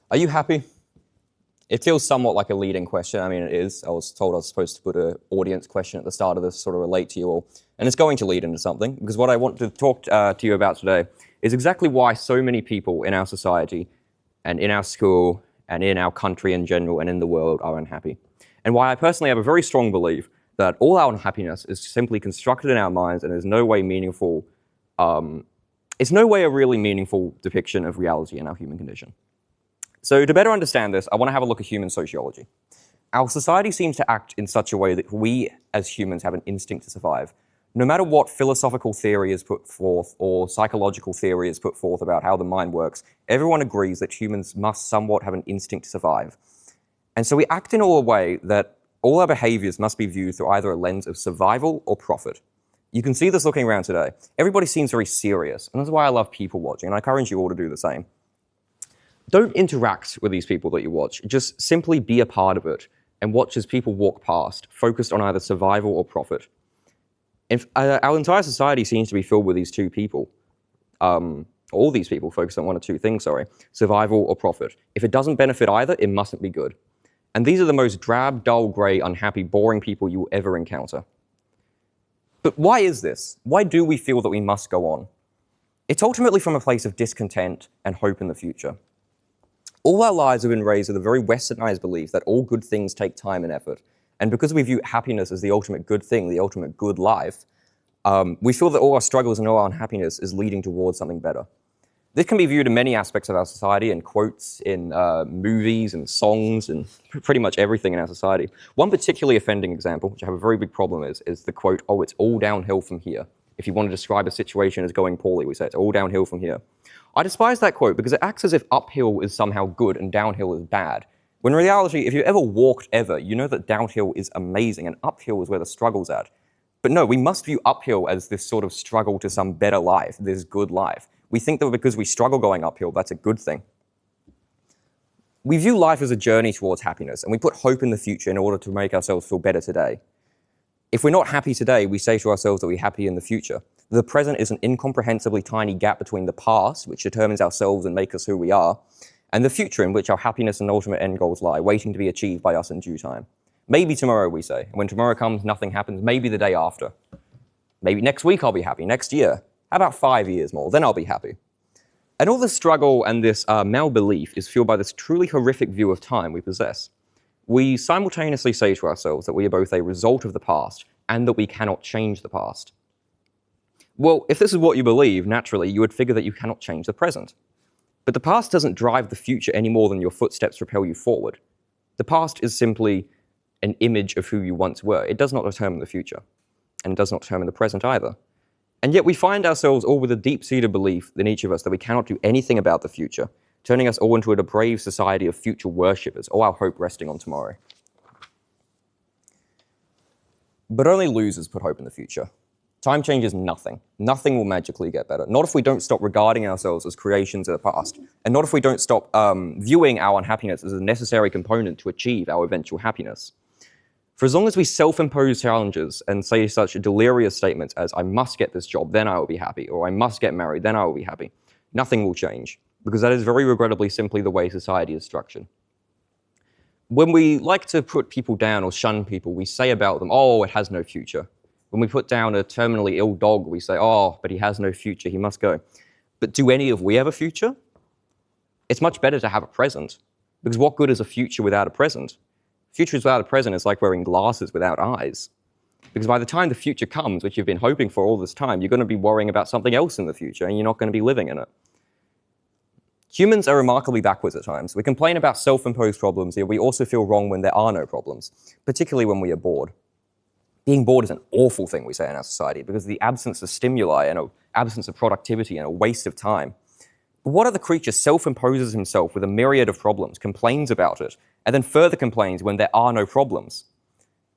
Are you happy? It feels somewhat like a leading question. I mean, it is. I was told I was supposed to put an audience question at the start of this, sort of relate to you all. And it's going to lead into something, because what I want to talk to you about today is exactly why so many people in our society and in our school and in our country in general and in the world are unhappy. And why I personally have a very strong belief that all our unhappiness is simply constructed in our minds and is no way meaningful. It's no way a really meaningful depiction of reality in our human condition. So to better understand this, I want to have a look at human sociology. Our society seems to act in such a way that we as humans have an instinct to survive. No matter what philosophical theory is put forth or psychological theory is put forth about how the mind works, everyone agrees that humans must somewhat have an instinct to survive. And so we act in a way that all our behaviors must be viewed through either a lens of survival or profit. You can see this looking around today. Everybody seems very serious, and that's why I love people watching, and I encourage you all to do the same. Don't interact with these people that you watch. Just simply be a part of it and watch as people walk past, focused on either survival or profit. Our entire society seems to be filled with these two people. All these people focus on one or two things, survival or profit. If it doesn't benefit either, it mustn't be good. And these are the most drab, dull, grey, unhappy, boring people you will ever encounter. But why is this? Why do we feel that we must go on? It's ultimately from a place of discontent and hope in the future. All our lives have been raised with a very westernized belief that all good things take time and effort. And because we view happiness as the ultimate good thing, the ultimate good life, we feel that all our struggles and all our unhappiness is leading towards something better. This can be viewed in many aspects of our society, in quotes, in movies and songs, and pretty much everything in our society. One particularly offending example, which I have a very big problem with, is the quote, "Oh, it's all downhill from here." If you want to describe a situation as going poorly, we say it's all downhill from here. I despise that quote because it acts as if uphill is somehow good and downhill is bad. When in reality, if you ever walked ever, you know that downhill is amazing and uphill is where the struggle's at. But no, we must view uphill as this sort of struggle to some better life, this good life. We think that because we struggle going uphill, that's a good thing. We view life as a journey towards happiness, and we put hope in the future in order to make ourselves feel better today. If we're not happy today, we say to ourselves that we're happy in the future. The present is an incomprehensibly tiny gap between the past, which determines ourselves and makes us who we are, and the future in which our happiness and ultimate end goals lie, waiting to be achieved by us in due time. Maybe tomorrow, we say. And when tomorrow comes, nothing happens. Maybe the day after. Maybe next week I'll be happy. Next year. How about 5 years more? Then I'll be happy. And all this struggle and this malbelief is fueled by this truly horrific view of time we possess. We simultaneously say to ourselves that we are both a result of the past and that we cannot change the past. Well, if this is what you believe, naturally, you would figure that you cannot change the present. But the past doesn't drive the future any more than your footsteps propel you forward. The past is simply an image of who you once were. It does not determine the future, and it does not determine the present either. And yet we find ourselves all with a deep-seated belief in each of us that we cannot do anything about the future, turning us all into a depraved society of future worshippers, all our hope resting on tomorrow. But only losers put hope in the future. Time changes nothing. Nothing will magically get better. Not if we don't stop regarding ourselves as creations of the past, and not if we don't stop viewing our unhappiness as a necessary component to achieve our eventual happiness. For as long as we self-impose challenges and say such delirious statements as, "I must get this job, then I will be happy," or "I must get married, then I will be happy," nothing will change, because that is very regrettably simply the way society is structured. When we like to put people down or shun people, we say about them, "Oh, it has no future." When we put down a terminally ill dog, we say, "Oh, but he has no future, he must go." But do any of we have a future? It's much better to have a present, because what good is a future without a present? Futures without a present is like wearing glasses without eyes. Because by the time the future comes, which you've been hoping for all this time, you're going to be worrying about something else in the future, and you're not going to be living in it. Humans are remarkably backwards at times. We complain about self-imposed problems, yet we also feel wrong when there are no problems, particularly when we are bored. Being bored is an awful thing, we say in our society, because of the absence of stimuli and an absence of productivity and a waste of time. But what other creature self-imposes himself with a myriad of problems, complains about it, and then further complains when there are no problems?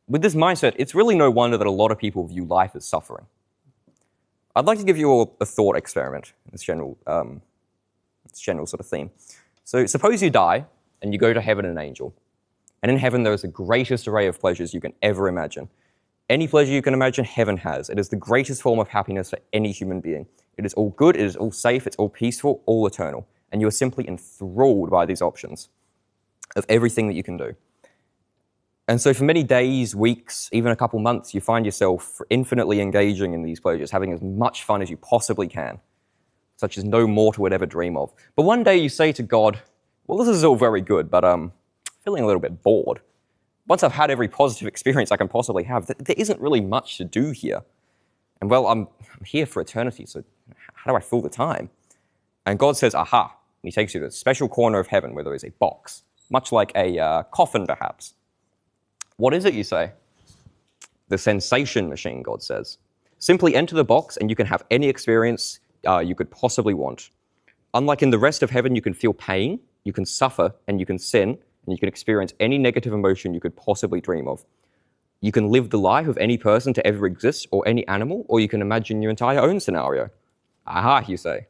With this mindset, it's really no wonder that a lot of people view life as suffering. I'd like to give you all a thought experiment in this general sort of theme. So suppose you die and you go to heaven an angel. And in heaven there is the greatest array of pleasures you can ever imagine. Any pleasure you can imagine, heaven has. It is the greatest form of happiness for any human being. It is all good, it is all safe, it's all peaceful, all eternal. and you're simply enthralled by these options of everything that you can do. And so for many days, weeks, even a couple months, you find yourself infinitely engaging in these pleasures, having as much fun as you possibly can, such as no mortal would ever dream of. But one day you say to God, well, this is all very good, but I'm feeling a little bit bored. Once I've had every positive experience I can possibly have, there isn't really much to do here. And well, I'm here for eternity, so how do I fill the time? And God says, aha, and he takes you to a special corner of heaven where there is a box, much like a coffin perhaps. What is it, you say? The sensation machine, God says. Simply enter the box and you can have any experience you could possibly want. Unlike in the rest of heaven, you can feel pain, you can suffer, and you can sin, and you can experience any negative emotion you could possibly dream of. You can live the life of any person to ever exist, or any animal, or you can imagine your entire own scenario. Aha, you say.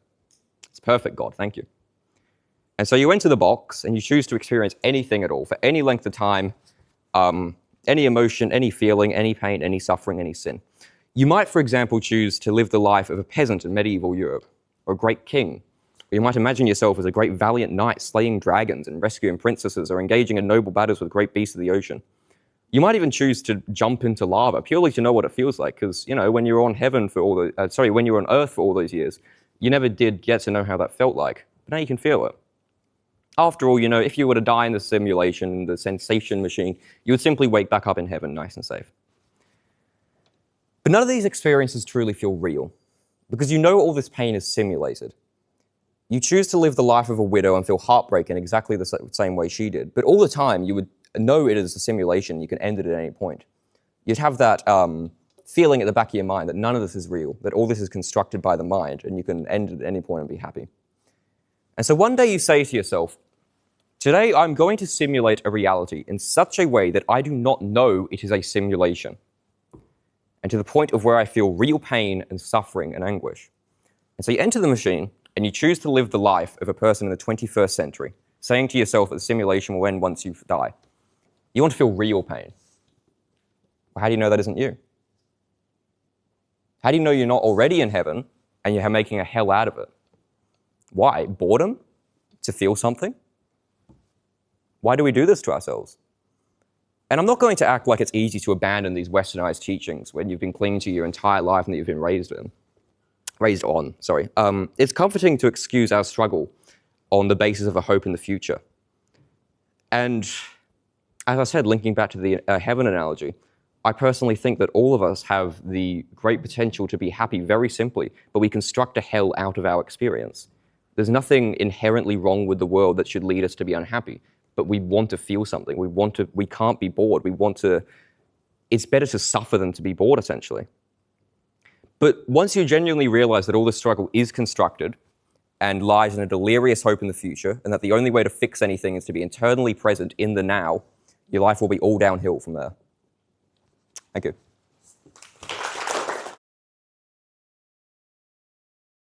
It's perfect, God, thank you. And so you enter the box, and you choose to experience anything at all, for any length of time, any emotion, any feeling, any pain, any suffering, any sin. You might, for example, choose to live the life of a peasant in medieval Europe, or a great king. Or you might imagine yourself as a great valiant knight slaying dragons and rescuing princesses, or engaging in noble battles with great beasts of the ocean. You might even choose to jump into lava purely to know what it feels like, because when you were on when you were on Earth for all those years, you never did get to know how that felt like. But now you can feel it. After all, if you were to die in the simulation, the sensation machine, you would simply wake back up in heaven, nice and safe. But none of these experiences truly feel real, because all this pain is simulated. You choose to live the life of a widow and feel heartbreak in exactly the same way she did, but all the time you would know it is a simulation, you can end it at any point. You'd have that feeling at the back of your mind that none of this is real, that all this is constructed by the mind, and you can end it at any point and be happy. And so one day you say to yourself, today I'm going to simulate a reality in such a way that I do not know it is a simulation, and to the point of where I feel real pain and suffering and anguish. And so you enter the machine, and you choose to live the life of a person in the 21st century, saying to yourself that the simulation will end once you die. You want to feel real pain. Well, how do you know that isn't you? How do you know you're not already in heaven and you're making a hell out of it? Why? Boredom? To feel something? Why do we do this to ourselves? And I'm not going to act like it's easy to abandon these westernized teachings when you've been clinging to your entire life and that you've been raised on. It's comforting to excuse our struggle on the basis of a hope in the future. And as I said, linking back to the heaven analogy, I personally think that all of us have the great potential to be happy very simply, but we construct a hell out of our experience. There's nothing inherently wrong with the world that should lead us to be unhappy, but we want to feel something. We can't be bored. It's better to suffer than to be bored, essentially. But once you genuinely realize that all this struggle is constructed and lies in a delirious hope in the future, and that the only way to fix anything is to be internally present in the now, your life will be all downhill from there. Thank you.